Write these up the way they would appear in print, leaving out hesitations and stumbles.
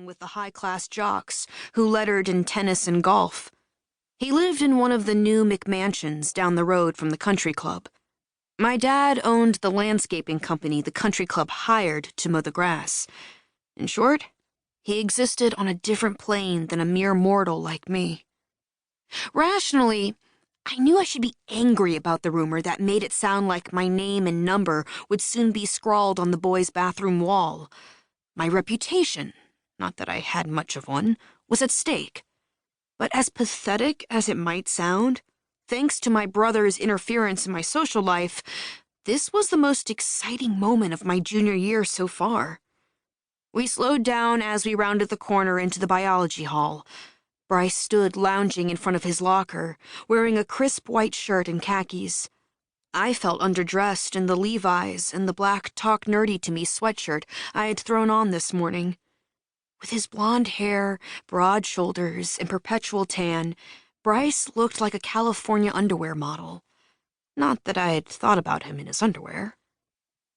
along with the high-class jocks who lettered in tennis and golf. He lived in one of the new McMansions down the road from the country club. My dad owned the landscaping company the country club hired to mow the grass. In short, he existed on a different plane than a mere mortal like me. Rationally, I knew I should be angry about the rumor that made it sound like my name and number would soon be scrawled on the boys' bathroom wall. My reputation, not that I had much of one, was at stake. But as pathetic as it might sound, thanks to my brother's interference in my social life, this was the most exciting moment of my junior year so far. We slowed down as we rounded the corner into the biology hall. Bryce stood lounging in front of his locker, wearing a crisp white shirt and khakis. I felt underdressed in the Levi's and the black Talk Nerdy to Me sweatshirt I had thrown on this morning. With his blonde hair, broad shoulders, and perpetual tan, Bryce looked like a California underwear model. Not that I had thought about him in his underwear.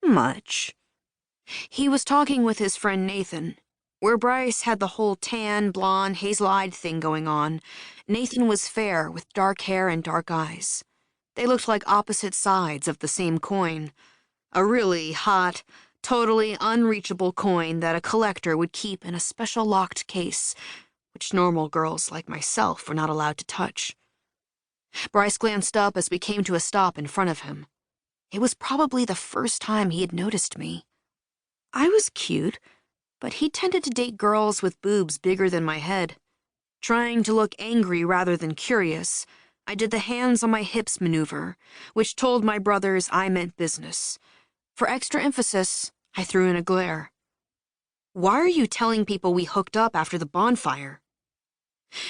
Much. He was talking with his friend Nathan. Where Bryce had the whole tan, blonde, hazel-eyed thing going on, Nathan was fair with dark hair and dark eyes. They looked like opposite sides of the same coin. A really hot, totally unreachable coin that a collector would keep in a special locked case, which normal girls like myself were not allowed to touch. Bryce glanced up as we came to a stop in front of him. It was probably the first time he had noticed me. I was cute, but he tended to date girls with boobs bigger than my head. Trying to look angry rather than curious, I did the hands on my hips maneuver, which told my brothers I meant business. For extra emphasis, I threw in a glare. "Why are you telling people we hooked up after the bonfire?"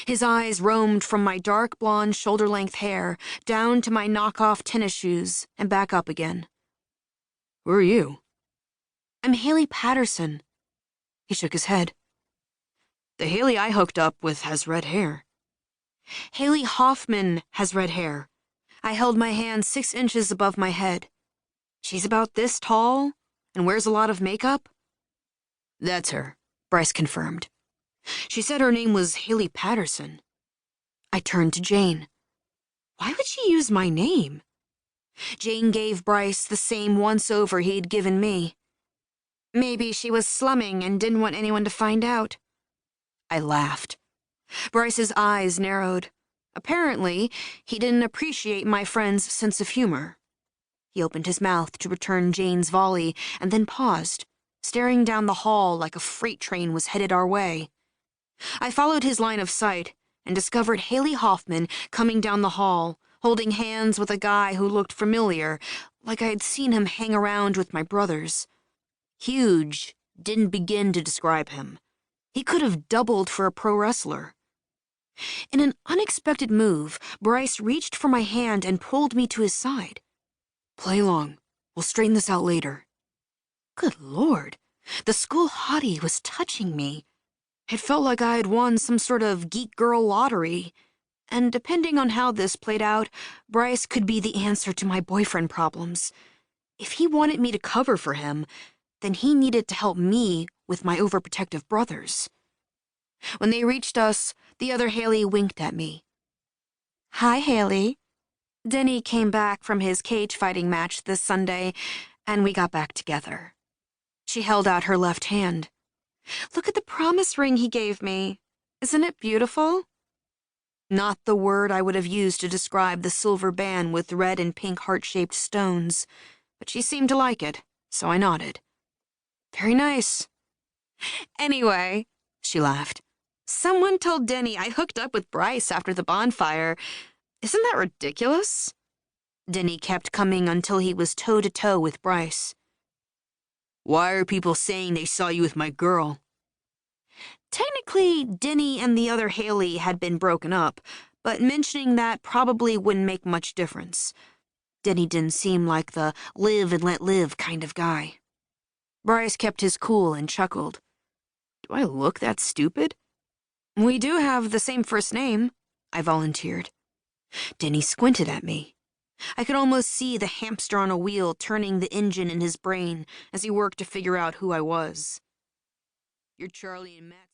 His eyes roamed from my dark blonde shoulder-length hair down to my knockoff tennis shoes and back up again. "Who are you?" "I'm Haley Patterson." He shook his head. "The Haley I hooked up with has red hair." "Haley Hoffman has red hair." I held my hand 6 inches above my head. "She's about this tall and wears a lot of makeup?" "That's her," Bryce confirmed. "She said her name was Haley Patterson." I turned to Jane. Why would she use my name? Jane gave Bryce the same once-over he'd given me. Maybe she was slumming and didn't want anyone to find out. I laughed. Bryce's eyes narrowed. Apparently, he didn't appreciate my friend's sense of humor. He opened his mouth to return Jane's volley and then paused, staring down the hall like a freight train was headed our way. I followed his line of sight and discovered Haley Hoffman coming down the hall, holding hands with a guy who looked familiar, like I had seen him hang around with my brothers. Huge didn't begin to describe him. He could have doubled for a pro wrestler. In an unexpected move, Bryce reached for my hand and pulled me to his side. "Play along. We'll straighten this out later." Good Lord, the school hottie was touching me. It felt like I had won some sort of geek girl lottery. And depending on how this played out, Bryce could be the answer to my boyfriend problems. If he wanted me to cover for him, then he needed to help me with my overprotective brothers. When they reached us, the other Haley winked at me. "Hi, Haley." Denny came back from his cage fighting match this Sunday, and we got back together. She held out her left hand. "Look at the promise ring he gave me. Isn't it beautiful?" Not the word I would have used to describe the silver band with red and pink heart-shaped stones, but she seemed to like it, so I nodded. "Very nice." "Anyway," she laughed, "someone told Denny I hooked up with Bryce after the bonfire. Isn't that ridiculous?" Denny kept coming until he was toe-to-toe with Bryce. "Why are people saying they saw you with my girl?" Technically, Denny and the other Haley had been broken up, but mentioning that probably wouldn't make much difference. Denny didn't seem like the live and let live kind of guy. Bryce kept his cool and chuckled. "Do I look that stupid?" "We do have the same first name," I volunteered. Denny squinted at me. I could almost see the hamster on a wheel turning the engine in his brain as he worked to figure out who I was. "You're Charlie and Matt."